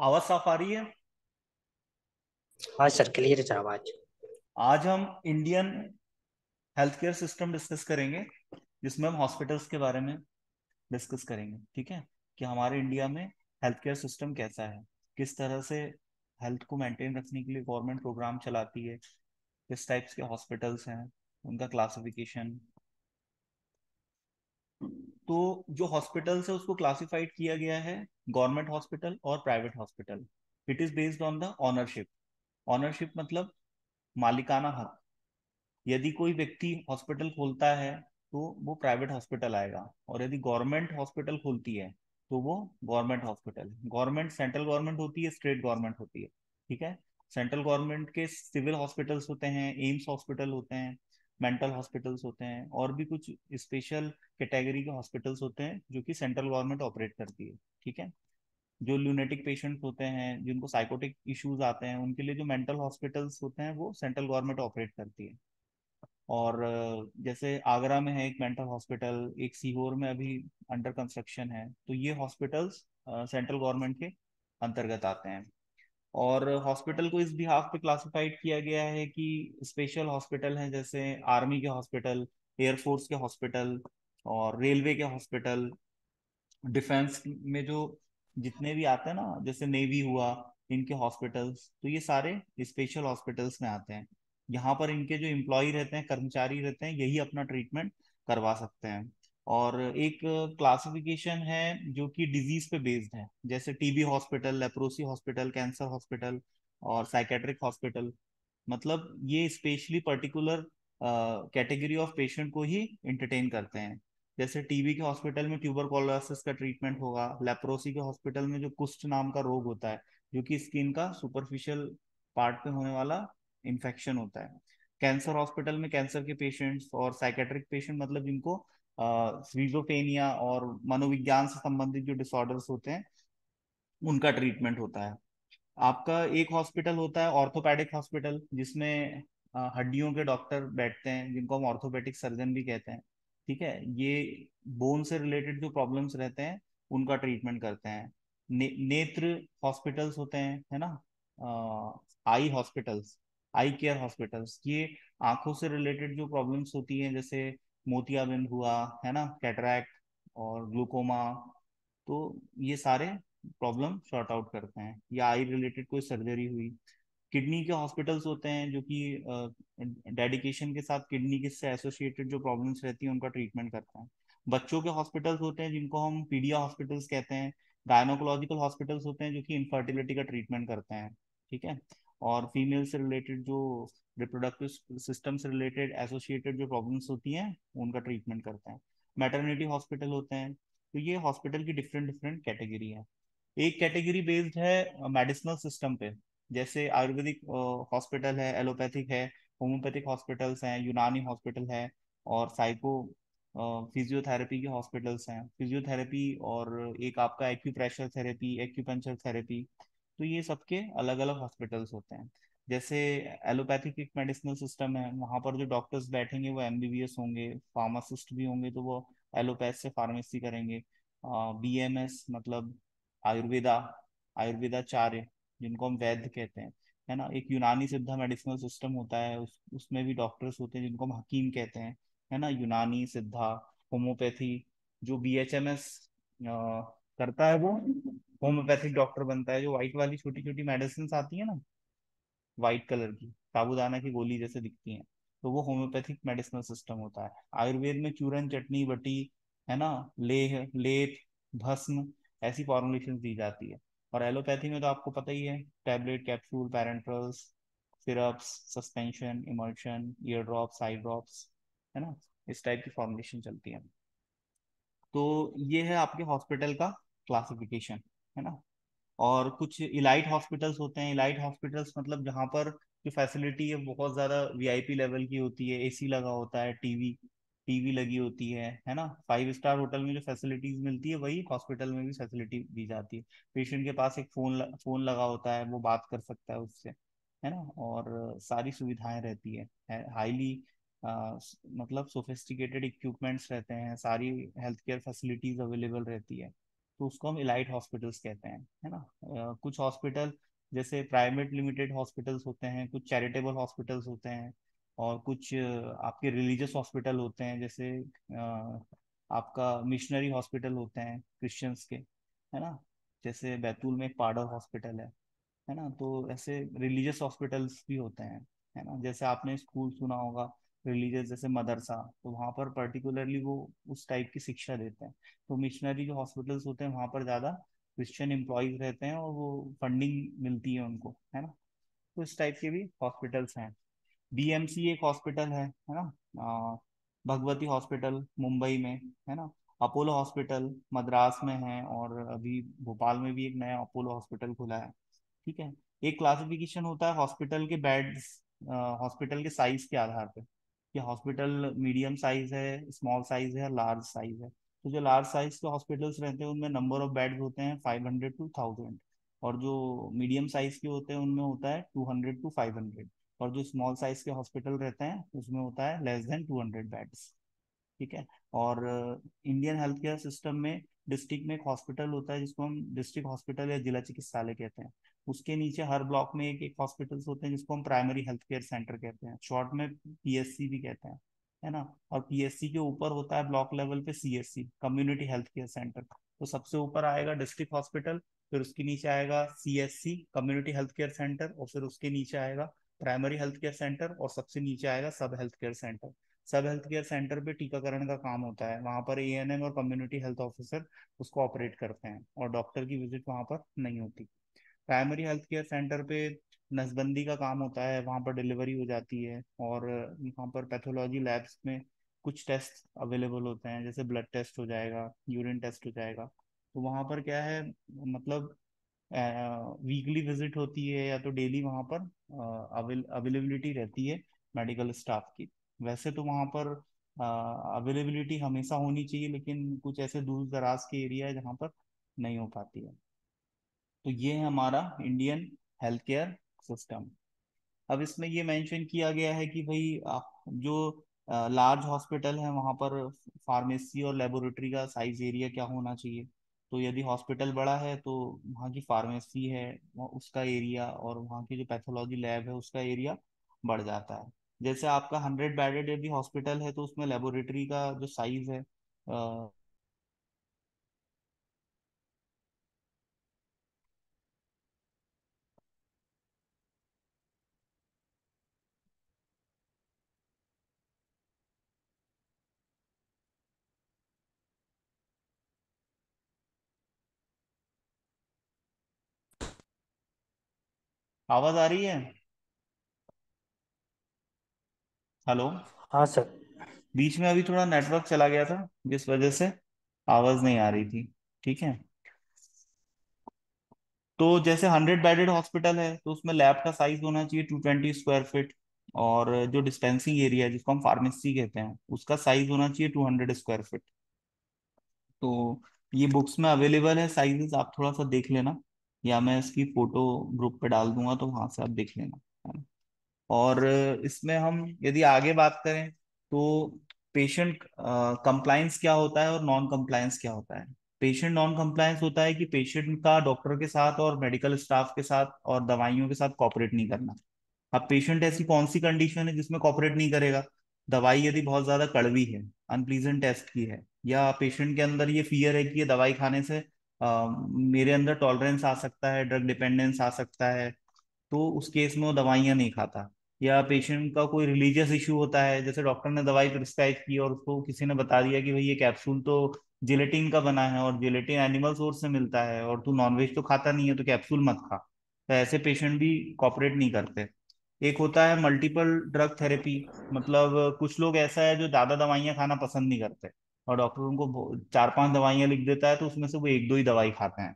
आवाज साफ आ रही है। हाँ सर, क्लियर है सर आवाज। आज हम Indian health care system discuss करेंगे, जिसमें हम हॉस्पिटल्स के बारे में डिस्कस करेंगे। ठीक है, कि हमारे इंडिया में हेल्थ केयर सिस्टम कैसा है, किस तरह से हेल्थ को मेंटेन रखने के लिए गवर्नमेंट प्रोग्राम चलाती है, किस टाइप्स के हॉस्पिटल्स हैं, उनका क्लासिफिकेशन। तो जो हॉस्पिटल्स है उसको क्लासिफाइड किया गया है गवर्नमेंट हॉस्पिटल और private hospital. It is based on the ownership. Ownership मतलब मालिकाना हक। यदि कोई व्यक्ति हॉस्पिटल खोलता है तो वो प्राइवेट हॉस्पिटल आएगा, और यदि गवर्नमेंट हॉस्पिटल खोलती है तो वो government hospital. Government central government होती है, स्टेट गवर्नमेंट होती है। ठीक है। सेंट्रल गवर्नमेंट के सिविल हॉस्पिटल्स होते हैं, एम्स हॉस्पिटल होते हैं, मेंटल हॉस्पिटल्स होते हैं, और भी कुछ स्पेशल कैटेगरी के हॉस्पिटल्स होते हैं जो कि सेंट्रल गवर्नमेंट ऑपरेट करती है। ठीक है। जो ल्यूनेटिक पेशेंट्स होते हैं, जिनको साइकोटिक इश्यूज आते हैं, उनके लिए जो मेंटल हॉस्पिटल्स होते हैं वो सेंट्रल गवर्नमेंट ऑपरेट करती है। और जैसे आगरा में है एक मेंटल हॉस्पिटल, एक सीहोर में अभी अंडर कंस्ट्रक्शन है, तो ये हॉस्पिटल्स सेंट्रल गवर्नमेंट के अंतर्गत आते हैं। और हॉस्पिटल को इस बिहाफ पे क्लासिफाइड किया गया है कि स्पेशल हॉस्पिटल हैं, जैसे आर्मी के हॉस्पिटल, एयरफोर्स के हॉस्पिटल, और रेलवे के हॉस्पिटल, डिफेंस में जो जितने भी आते हैं ना, जैसे नेवी हुआ, इनके हॉस्पिटल्स, तो ये सारे स्पेशल हॉस्पिटल्स में आते हैं। यहाँ पर इनके जो एम्प्लॉय रहते हैं, कर्मचारी रहते हैं, यही अपना ट्रीटमेंट करवा सकते हैं। और एक क्लासिफिकेशन है जो कि डिजीज पे बेस्ड है, जैसे TB hospital, leprosy hospital, cancer hospital, और साइकेट्रिक हॉस्पिटल। मतलब ये specially particular category of patient को ही इंटरटेन करते हैं। जैसे टीबी के हॉस्पिटल में ट्यूबरकुलोसिस का ट्रीटमेंट होगा, लेप्रोसी के हॉस्पिटल में जो कुष्ठ नाम का रोग होता है, जो कि स्किन का सुपरफिशियल पार्ट पे होने वाला इन्फेक्शन होता है। कैंसर हॉस्पिटल में कैंसर के पेशेंट्स, और साइकेट्रिक पेशेंट मतलब जिनको स्किज़ोफ्रेनिया और मनोविज्ञान से संबंधित जो डिसऑर्डर्स होते हैं, उनका ट्रीटमेंट होता है। आपका एक हॉस्पिटल होता है ऑर्थोपेडिक हॉस्पिटल, जिसमें हड्डियों के डॉक्टर बैठते हैं, जिनको हम ऑर्थोपेडिक सर्जन भी कहते हैं। ठीक है। ये बोन से रिलेटेड जो प्रॉब्लम्स रहते हैं उनका ट्रीटमेंट करते हैं। नेत्र हॉस्पिटल्स होते हैं, है ना। आई हॉस्पिटल्स, आई केयर हॉस्पिटल्स, ये आंखों से रिलेटेड जो प्रॉब्लम्स होती हैं, जैसे मोतियाबिंद हुआ, है ना, कैटरैक्ट और ग्लूकोमा, तो ये सारे प्रॉब्लम सॉर्ट आउट करते हैं। या आई रिलेटेड कोई सर्जरी हुई। किडनी के हॉस्पिटल्स होते हैं जो कि डेडिकेशन के साथ किडनी के से एसोसिएटेड जो प्रॉब्लम्स रहती हैं उनका ट्रीटमेंट करते हैं। बच्चों के हॉस्पिटल्स होते हैं जिनको हम पीडिया हॉस्पिटल्स कहते हैं। गायनोकोलॉजिकल हॉस्पिटल्स होते हैं जो कि इनफर्टिलिटी का ट्रीटमेंट करते हैं। ठीक है। और फीमेल से रिलेटेड जो रिप्रोडक्टिव सिस्टम से रिलेटेड एसोसिएटेड जो प्रॉब्लम्स होती हैं उनका ट्रीटमेंट करते हैं। मैटरनिटी हॉस्पिटल होते हैं। तो ये हॉस्पिटल की डिफरेंट डिफरेंट कैटेगरी है। एक कैटेगरी बेस्ड है मेडिसिनल सिस्टम पे, जैसे आयुर्वेदिक हॉस्पिटल है, एलोपैथिक है, होम्योपैथिक हॉस्पिटल्स हैं, यूनानी हॉस्पिटल है, और साइको फिजियोथेरेपी के हॉस्पिटल्स हैं, फिजियोथेरेपी, और एक आपका एक्यूप्रेशर थेरेपी, एक्यूपंक्चर थेरेपी। तो ये सबके अलग अलग हॉस्पिटल्स होते हैं। जैसे एलोपैथिक एक मेडिसिनल सिस्टम है, वहाँ पर जो डॉक्टर्स बैठेंगे वो एमबीबीएस होंगे, फार्मासिस्ट भी होंगे तो वो एलोपैथ से फार्मेसी करेंगे। बीएमएस मतलब आयुर्वेदा, आयुर्वेदाचार्य, जिनको हम वैद्य कहते हैं, है ना। एक यूनानी सिद्धा मेडिसिनल सिस्टम होता है, उसमें भी डॉक्टर्स होते हैं जिनको हम हकीम कहते हैं, है ना। यूनानी सिद्धा, होम्योपैथी, जो बीएचएमएस करता है वो होम्योपैथिक डॉक्टर बनता है। जो व्हाइट वाली छोटी छोटी मेडिसिन आती है ना, व्हाइट कलर की, साबूदाना की गोली जैसे दिखती हैं, तो वो होम्योपैथिक मेडिसिनल सिस्टम होता है। आयुर्वेद में चूरन, चटनी, बटी, है ना, लेह, लेप, भस्म, ऐसी फॉर्मुलेशन दी जाती है। और एलोपैथी में तो आपको पता ही है, tablet, capsule, parentals, syrups, suspension, emulsion, ear drops, eye drops, है ना, इस टाइप की फॉर्मुलेशन चलती है। तो ये है आपके हॉस्पिटल का क्लासिफिकेशन, है ना। और कुछ इलाइट हॉस्पिटल्स होते हैं। इलाइट हॉस्पिटल्स मतलब जहाँ पर जो फैसिलिटी है बहुत ज़्यादा वीआईपी लेवल की होती है, एसी लगा होता है, टीवी टीवी लगी होती है ना। 5 स्टार होटल में जो फैसिलिटीज मिलती है वही हॉस्पिटल में भी फैसिलिटी दी जाती है। पेशेंट के पास एक फोन लगा होता है, वो बात कर सकता है उससे, है ना। और सारी सुविधाएं रहती है हाईली, मतलब सोफिस्टिकेटेड इक्विपमेंट्स रहते हैं, सारी हेल्थ केयर फैसिलिटीज अवेलेबल रहती है। तो उसको हम इलाइट हॉस्पिटल्स कहते हैं, है ना। कुछ हॉस्पिटल जैसे प्राइवेट लिमिटेड हॉस्पिटल्स होते हैं, कुछ चैरिटेबल हॉस्पिटल्स होते हैं, और कुछ आपके रिलीजियस हॉस्पिटल होते हैं, जैसे आपका मिशनरी हॉस्पिटल होते हैं क्रिश्चियंस के, है ना। जैसे बैतूल में एक पाडर हॉस्पिटल है ना। तो ऐसे रिलीजियस हॉस्पिटल्स भी होते हैं, है ना। जैसे आपने स्कूल सुना होगा रिलीजियस, जैसे मदरसा, तो वहाँ पर पर्टिकुलरली वो उस टाइप की शिक्षा देते हैं। तो मिशनरी जो हॉस्पिटल्स होते हैं वहाँ पर ज़्यादा क्रिश्चियन एम्प्लॉयज रहते हैं और वो फंडिंग मिलती है उनको, है ना। तो इस टाइप के भी हॉस्पिटल्स हैं। बीएमसी एक हॉस्पिटल है ना। भगवती हॉस्पिटल मुंबई में, है ना। अपोलो हॉस्पिटल मद्रास में है, और अभी भोपाल में भी एक नया अपोलो हॉस्पिटल खुला है। ठीक है। एक क्लासिफिकेशन होता है हॉस्पिटल के बेड्स, हॉस्पिटल के साइज के आधार पे, कि हॉस्पिटल मीडियम साइज है, स्मॉल साइज है, लार्ज साइज है। तो जो लार्ज साइज के हॉस्पिटल्स रहते हैं उनमें नंबर ऑफ बेड्स होते हैं 500 to 1000, और जो मीडियम साइज के होते हैं उनमें होता है 200 to 500, और जो स्मॉल साइज के हॉस्पिटल रहते हैं उसमें होता है लेस देन 200 बेड्स। ठीक है। और इंडियन हेल्थ केयर सिस्टम में डिस्ट्रिक्ट में एक हॉस्पिटल होता है जिसको हम डिस्ट्रिक्ट हॉस्पिटल या जिला चिकित्सालय कहते हैं। उसके नीचे हर ब्लॉक में एक एक हॉस्पिटल्स होते हैं जिसको हम प्राइमरी हेल्थ केयर सेंटर कहते हैं, शॉर्ट में पीएससी भी कहते हैं, है ना। और पीएससी के ऊपर होता है ब्लॉक लेवल पे CSC, community health care centre. तो सबसे ऊपर आएगा डिस्ट्रिक्ट हॉस्पिटल, फिर उसके नीचे आएगा CSC community health care centre, और फिर उसके नीचे आएगा प्राइमरी हेल्थ केयर सेंटर, और सबसे नीचे आएगा सब हेल्थ केयर सेंटर। सब हेल्थ केयर सेंटर पे टीकाकरण का काम होता है, वहां पर एएनएम और कम्युनिटी हेल्थ ऑफिसर उसको ऑपरेट करते हैं, और डॉक्टर की विजिट वहां पर नहीं होती। प्राइमरी हेल्थ केयर सेंटर पे नसबंदी का काम होता है, वहां पर डिलीवरी हो जाती है, और वहां पर पैथोलॉजी लैब्स में कुछ टेस्ट अवेलेबल होते हैं, जैसे ब्लड टेस्ट हो जाएगा, यूरिन टेस्ट हो जाएगा। तो वहां पर क्या है, मतलब वीकली विजिट होती है या तो डेली वहां पर अवेलेबिलिटी रहती है मेडिकल स्टाफ की। वैसे तो वहां पर अवेलेबिलिटी हमेशा होनी चाहिए, लेकिन कुछ ऐसे दूर दराज के एरिया है जहाँ पर नहीं हो पाती है। तो ये है हमारा इंडियन हेल्थ केयर सिस्टम। अब इसमें ये मेंशन किया गया है कि भाई जो लार्ज हॉस्पिटल है वहाँ पर फार्मेसी और लेबोरेटरी का साइज एरिया क्या होना चाहिए। तो यदि हॉस्पिटल बड़ा है तो वहाँ की फार्मेसी है उसका एरिया, और वहाँ की जो पैथोलॉजी लैब है उसका एरिया बढ़ जाता है। जैसे आपका 100 बेडेड यदि हॉस्पिटल है तो उसमें लेबोरेटरी का जो साइज है आवाज आ रही है? हेलो। हाँ सर। बीच में अभी थोड़ा नेटवर्क चला गया था जिस वजह से आवाज नहीं आ रही थी। ठीक है। तो जैसे 100 बेडेड हॉस्पिटल है तो उसमें लैब का साइज होना चाहिए 220 स्क्वायर फीट, और जो डिस्पेंसिंग एरिया है जिसको हम फार्मेसी कहते हैं उसका साइज होना चाहिए 200 स्क्वायर फीट। तो ये बुक्स में अवेलेबल है साइजेस, आप थोड़ा सा देख लेना, या मैं इसकी फोटो ग्रुप पे डाल दूंगा तो वहां से आप देख लेना, है ना। और इसमें हम यदि आगे बात करें तो पेशेंट कंप्लायंस क्या होता है और नॉन कंप्लायंस क्या होता है। पेशेंट नॉन कंप्लायंस होता है कि पेशेंट का डॉक्टर के साथ और मेडिकल स्टाफ के साथ और दवाइयों के साथ कॉपरेट नहीं करना। अब पेशेंट ऐसी कौन सी कंडीशन है जिसमें कॉपरेट नहीं करेगा? दवाई यदि बहुत ज्यादा कड़वी है, अनप्लीजेंट टेस्ट की है, या पेशेंट के अंदर ये फियर है कि ये दवाई खाने से मेरे अंदर टॉलरेंस आ सकता है, ड्रग डिपेंडेंस आ सकता है, तो उस केस में वो दवाइयाँ नहीं खाता। या पेशेंट का कोई रिलीजियस इशू होता है, जैसे डॉक्टर ने दवाई प्रिस्क्राइब की और उसको किसी ने बता दिया कि भाई ये कैप्सूल तो जिलेटिन का बना है और जिलेटिन एनिमल सोर्स से मिलता है और तू नॉनवेज तो खाता नहीं है तो कैप्सूल मत खा, तो ऐसे पेशेंट भी कॉपरेट नहीं करते। एक होता है मल्टीपल ड्रग थेरेपी, मतलब कुछ लोग ऐसा है जो ज्यादा दवाइयाँ खाना पसंद नहीं करते, और डॉक्टर उनको 4-5 दवाइयाँ लिख देता है तो उसमें से वो एक दो ही दवाई खाते हैं।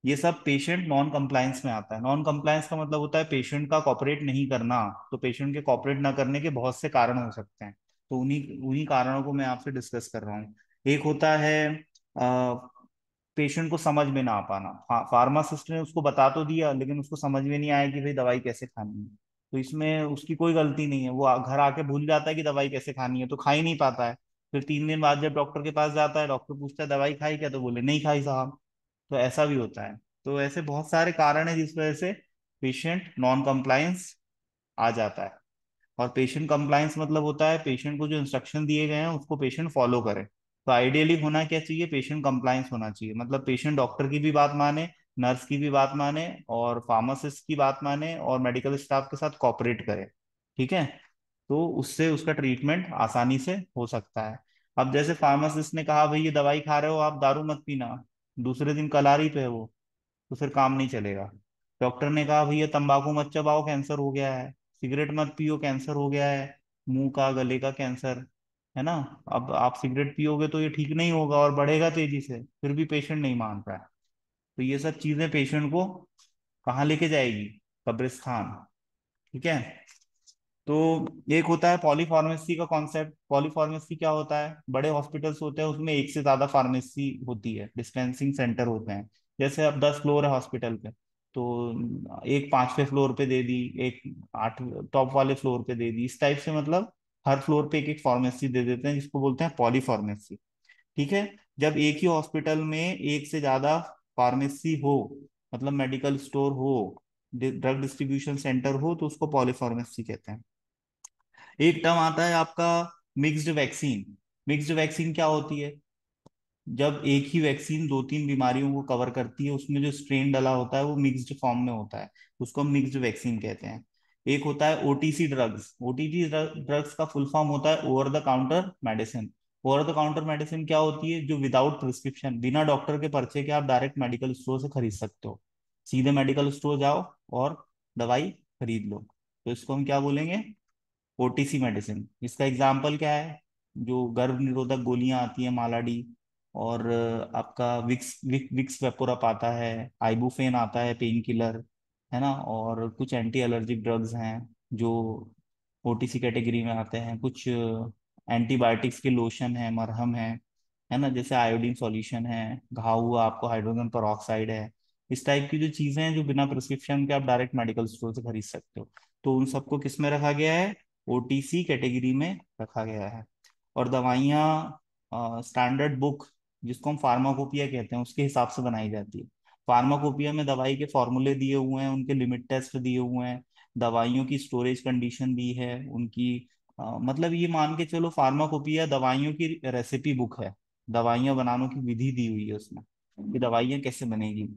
ये सब पेशेंट नॉन कंप्लायंस में आता है। नॉन कंप्लायंस का मतलब होता है पेशेंट का कॉपरेट नहीं करना। तो पेशेंट के कॉपरेट ना करने के बहुत से कारण हो सकते हैं, तो उन्हीं उन्हीं कारणों को मैं आपसे डिस्कस कर रहा हूँ। एक होता है पेशेंट को समझ में ना आ पाना। फार्मासिस्ट ने उसको बता तो दिया लेकिन उसको समझ में नहीं आया कि भाई दवाई कैसे खानी है। तो इसमें उसकी कोई गलती नहीं है, वो घर आके भूल जाता है कि दवाई कैसे खानी है तो खा ही नहीं पाता है। फिर 3 दिन बाद जब डॉक्टर के पास जाता है, डॉक्टर पूछता है दवाई खाई क्या, तो बोले नहीं खाई साहब। तो ऐसा भी होता है। तो ऐसे बहुत सारे कारण है जिस वजह से पेशेंट नॉन कंप्लायंस आ जाता है। और पेशेंट कंप्लायंस मतलब होता है पेशेंट को जो इंस्ट्रक्शन दिए गए हैं उसको पेशेंट फॉलो करे। तो आइडियली होना क्या चाहिए, पेशेंट कंप्लायंस होना चाहिए, मतलब पेशेंट डॉक्टर की भी बात माने, नर्स की भी बात माने, और फार्मासिस्ट की बात माने, और मेडिकल स्टाफ के साथ कॉपरेट करे। ठीक है, तो उससे उसका ट्रीटमेंट आसानी से हो सकता है। अब जैसे फार्मासिस्ट ने कहा भाई ये दवाई खा रहे हो आप, दारू मत पीना, दूसरे दिन कलारी पे है वो, तो फिर काम नहीं चलेगा। डॉक्टर ने कहा भैया तंबाकू मत चबाओ कैंसर हो गया है, सिगरेट मत पियो कैंसर हो गया है, मुंह का गले का कैंसर, है ना। अब आप सिगरेट पियोगे तो ये ठीक नहीं होगा और बढ़ेगा तेजी से, फिर भी पेशेंट नहीं मान रहा है। तो ये सब चीजें पेशेंट को कहाँ लेके जाएगी, कब्रिस्तान। ठीक है। तो एक होता है पॉलीफार्मेसी का कॉन्सेप्ट। पॉलीफार्मेसी क्या होता है, बड़े हॉस्पिटल्स होते हैं उसमें एक से ज्यादा फार्मेसी होती है, डिस्पेंसिंग सेंटर होते हैं। जैसे अब 10 फ्लोर है हॉस्पिटल पे, तो एक 5वें फ्लोर पे दे दी, एक 8 टॉप वाले फ्लोर पे दे दी, इस टाइप से मतलब हर फ्लोर पे एक एक फार्मेसी दे देते हैं, जिसको बोलते हैं पॉलीफार्मेसी। ठीक है। जब एक ही हॉस्पिटल में एक से ज्यादा फार्मेसी हो, मतलब मेडिकल स्टोर हो, ड्रग डिस्ट्रीब्यूशन सेंटर हो, तो उसको पॉलीफार्मेसी कहते हैं। एक टर्म आता है आपका मिक्स्ड वैक्सीन। मिक्स्ड वैक्सीन क्या होती है, जब एक ही वैक्सीन 2-3 बीमारियों को कवर करती है, उसमें जो स्ट्रेन डला होता है वो मिक्स्ड फॉर्म में होता है, उसको हम मिक्स्ड वैक्सीन कहते हैं। एक होता है ओटीसी ड्रग्स। ओटीसी ड्रग्स का फुल फॉर्म होता है over the counter medicine. Over the counter medicine क्या होती है, जो विदाउट प्रिस्क्रिप्शन, बिना डॉक्टर के पर्चे के आप डायरेक्ट मेडिकल स्टोर से खरीद सकते हो। सीधे मेडिकल स्टोर जाओ और दवाई खरीद लो, तो इसको हम क्या बोलेंगे, ओटीसी मेडिसिन। इसका एग्जाम्पल क्या है, जो गर्भ निरोधक गोलियां आती हैं मालाडी, और आपका विक्स वेपोरप आता है, आइबुफेन आता है पेन किलर, है ना, और कुछ एंटी एलर्जिक ड्रग्स हैं जो ओटीसी कैटेगरी में आते हैं। कुछ एंटीबायोटिक्स के लोशन है, मरहम है ना, जैसे आयोडीन सॉल्यूशन है, घाव हुआ आपको हाइड्रोजन पेरोक्साइड है। इस टाइप की जो चीजें हैं जो बिना प्रिस्क्रिप्शन के आप डायरेक्ट मेडिकल स्टोर से खरीद सकते हो, तो उन सबको किस में रखा गया है, ओटीसी कैटेगरी में रखा गया है। और दवाइयाँ स्टैंडर्ड बुक, जिसको हम फार्माकोपिया कहते हैं, उसके हिसाब से बनाई जाती है। फार्माकोपिया में दवाई के फॉर्मूले दिए हुए हैं, उनके लिमिट टेस्ट दिए हुए हैं, दवाइयों की स्टोरेज कंडीशन दी है उनकी। मतलब ये मान के चलो फार्माकोपिया दवाइयों की रेसिपी बुक है, दवाइयाँ बनाने की विधि दी हुई है उसमें कि दवाइयाँ कैसे बनेगी।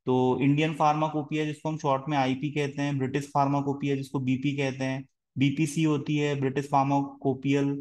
तो इंडियन फार्माकोपिया जिसको हम शॉर्ट में आईपी कहते हैं, ब्रिटिश फार्माकोपिया जिसको बीपी कहते हैं, बीपीसी होती है ब्रिटिश फार्माकोपियल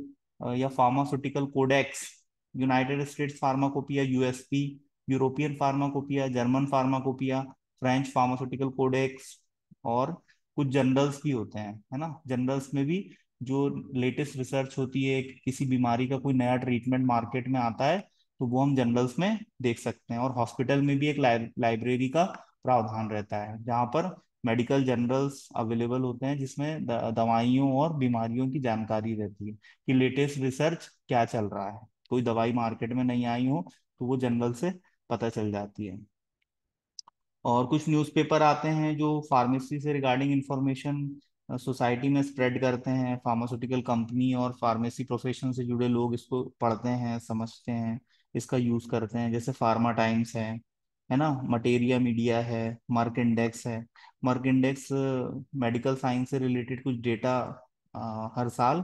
या pharmaceutical codex, United States pharmacopoeia USP, European pharmacopoeia, German pharmacopoeia, French pharmaceutical codex, और कुछ जर्नल्स भी होते हैं, है ना। जर्नल्स में भी जो लेटेस्ट रिसर्च होती है, किसी बीमारी का कोई नया ट्रीटमेंट मार्केट में आता है, तो वो हम जर्नल्स में देख सकते हैं। और हॉस्पिटल में भी एक लाइब्रेरी का प्रावधान रहता है, जहाँ पर मेडिकल जर्नल्स अवेलेबल होते हैं, जिसमें दवाइयों और बीमारियों की जानकारी रहती है कि लेटेस्ट रिसर्च क्या चल रहा है। कोई दवाई मार्केट में नहीं आई हो तो वो जर्नल से पता चल जाती है। और कुछ न्यूज़पेपर आते हैं जो फार्मेसी से रिगार्डिंग इंफॉर्मेशन सोसाइटी में स्प्रेड करते हैं। फार्मास्यूटिकल कंपनी और फार्मेसी प्रोफेशन से जुड़े लोग इसको पढ़ते हैं, समझते हैं, इसका यूज करते हैं। जैसे फार्मा टाइम्स है ना, मटेरिया मीडिया है, मर्क इंडेक्स है। मर्क इंडेक्स मेडिकल साइंस से रिलेटेड कुछ डेटा हर साल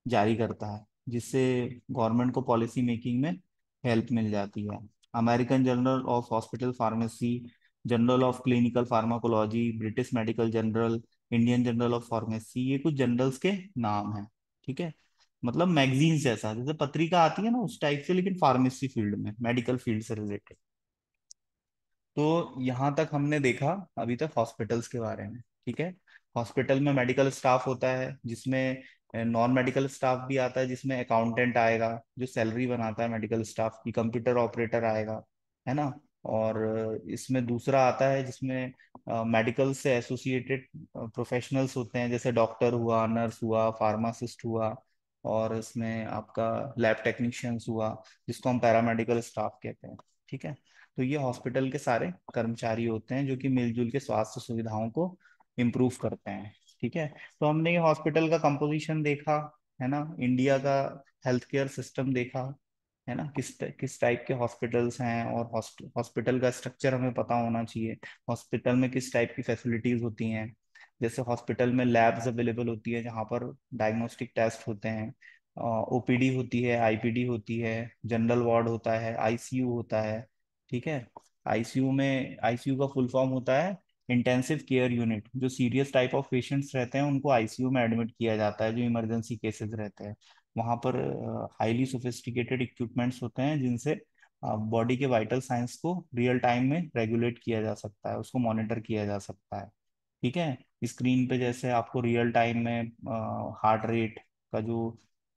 जारी करता है, जिससे गवर्नमेंट को पॉलिसी मेकिंग में हेल्प मिल जाती है। American journal of hospital pharmacy, journal of clinical pharmacology, British medical journal, Indian journal of pharmacy, ये कुछ जर्नल्स के नाम हैं। ठीक है, मतलब मैगजीन्स जैसा, जैसे पत्रिका आती है ना उस टाइप से, लेकिन फार्मेसी फील्ड में, मेडिकल फील्ड से रिलेटेड। तो यहाँ तक हमने देखा अभी तक हॉस्पिटल्स के बारे में। ठीक है, हॉस्पिटल में मेडिकल स्टाफ होता है, जिसमें नॉन मेडिकल स्टाफ भी आता है, जिसमें अकाउंटेंट आएगा जो सैलरी बनाता है मेडिकल स्टाफ की, कंप्यूटर ऑपरेटर आएगा, है ना। और इसमें दूसरा आता है जिसमें मेडिकल से एसोसिएटेड प्रोफेशनल्स होते हैं, जैसे डॉक्टर हुआ, नर्स हुआ, फार्मासिस्ट हुआ, और इसमें आपका लैब टेक्नीशियंस हुआ, जिसको हम पैरामेडिकल स्टाफ कहते हैं। ठीक है, तो ये हॉस्पिटल के सारे कर्मचारी होते हैं जो कि मिलजुल के स्वास्थ्य सुविधाओं को इम्प्रूव करते हैं। ठीक है, तो हमने ये हॉस्पिटल का कंपोजिशन देखा, है ना, इंडिया का हेल्थ केयर सिस्टम देखा, है ना, किस टाइप के हॉस्पिटल्स हैं, और हॉस्पिटल का स्ट्रक्चर हमें पता होना चाहिए। हॉस्पिटल में किस टाइप की फैसिलिटीज होती हैं। जैसे हॉस्पिटल में लैब्स अवेलेबल होती है जहाँ पर डायग्नोस्टिक टेस्ट होते हैं, ओपीडी होती है, आईपीडी होती है, जनरल वार्ड होता है, आईसीयू होता है। ठीक है। आईसीयू का फुल फॉर्म होता है इंटेंसिव केयर यूनिट। जो सीरियस टाइप ऑफ पेशेंट्स रहते हैं उनको आईसीयू में एडमिट किया जाता है, जो इमरजेंसी केसेस रहते हैं। वहाँ पर हाईली सोफिस्टिकेटेड इक्विपमेंट्स होते हैं जिनसे बॉडी के वाइटल साइंस को रियल टाइम में रेगुलेट किया जा सकता है, उसको मॉनिटर किया जा सकता है। ठीक है। स्क्रीन पे जैसे आपको रियल टाइम में हार्ट रेट का जो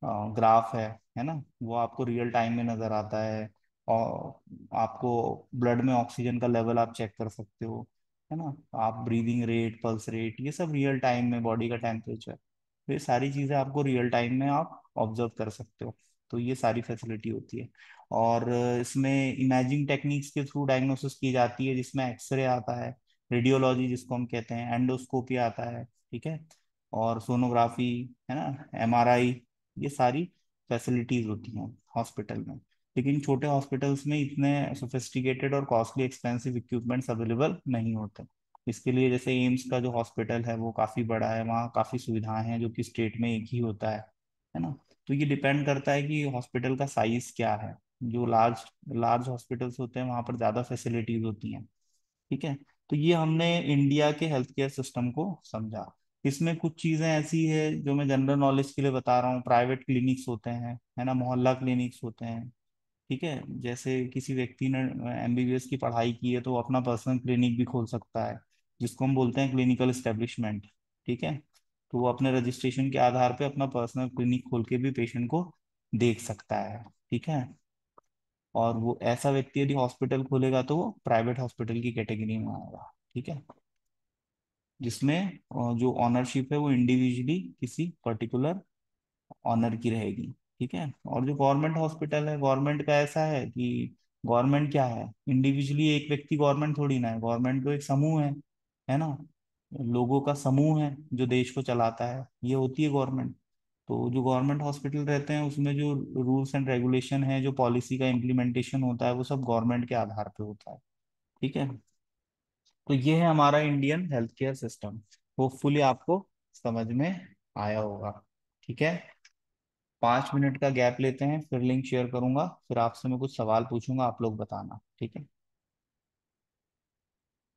ग्राफ है ना, वो आपको रियल टाइम में नजर आता है। और आपको ब्लड में ऑक्सीजन का लेवल आप चेक कर सकते हो, है ना। आप ब्रीदिंग रेट, पल्स रेट, ये सब रियल टाइम में, बॉडी का टेम्परेचर, तो ये सारी चीजें आपको रियल टाइम में आप ऑब्जर्व कर सकते हो। तो ये सारी फैसिलिटी होती है। और इसमें इमेजिंग टेक्निक्स के थ्रू डायग्नोसिस की जाती है, जिसमें एक्सरे आता है, रेडियोलॉजी जिसको हम कहते हैं, एंडोस्कोपी आता है। ठीक है। और सोनोग्राफी, है ना, एमआरआई, ये सारी फैसिलिटीज होती हैं हॉस्पिटल में। लेकिन छोटे हॉस्पिटल्स में इतने सोफिस्टिकेटेड और कॉस्टली एक्सपेंसिव इक्विपमेंट्स अवेलेबल नहीं होते। इसके लिए जैसे एम्स का जो हॉस्पिटल है वो काफ़ी बड़ा है, वहाँ काफ़ी सुविधाएं हैं, जो कि स्टेट में एक ही होता है ना। तो ये डिपेंड करता है कि हॉस्पिटल का साइज क्या है। जो लार्ज लार्ज हॉस्पिटल्स होते हैं वहाँ पर ज़्यादा फैसिलिटीज होती हैं। ठीक है। तो ये हमने इंडिया के हेल्थ केयर सिस्टम को समझा। इसमें कुछ चीजें ऐसी है जो मैं जनरल नॉलेज के लिए बता रहा हूँ। प्राइवेट क्लिनिक्स होते हैं, है ना, मोहल्ला क्लिनिक्स होते हैं। ठीक है। जैसे किसी व्यक्ति ने एमबीबीएस की पढ़ाई की है तो वो अपना पर्सनल क्लिनिक भी खोल सकता है, जिसको हम बोलते हैं क्लिनिकल एस्टेब्लिशमेंट। ठीक है। तो वो अपने रजिस्ट्रेशन के आधार पे अपना पर्सनल क्लिनिक खोल के भी पेशेंट को देख सकता है। ठीक है। और वो ऐसा व्यक्ति यदि हॉस्पिटल खोलेगा तो वो प्राइवेट हॉस्पिटल की कैटेगरी में आएगा। ठीक है। जिसमें जो ऑनरशिप है वो इंडिविजुअली किसी पर्टिकुलर ऑनर की रहेगी। ठीक है। और जो गवर्नमेंट हॉस्पिटल है, गवर्नमेंट का ऐसा है कि गवर्नमेंट क्या है, इंडिविजुअली एक व्यक्ति गवर्नमेंट थोड़ी ना है। गवर्नमेंट तो एक समूह है ना, लोगों का समूह है जो देश को चलाता है, ये होती है गवर्नमेंट। तो जो गवर्नमेंट हॉस्पिटल रहते हैं उसमें जो रूल्स एंड रेगुलेशन है, जो पॉलिसी का इम्प्लीमेंटेशन होता है, वो सब गवर्नमेंट के आधार पे होता है। ठीक है। तो ये है हमारा Indian health care system. Hopefully आपको समझ में आया होगा। ठीक है। 5 मिनट का गैप लेते हैं, फिर लिंक शेयर करूंगा, फिर आपसे मैं कुछ सवाल पूछूंगा, आप लोग बताना। ठीक है।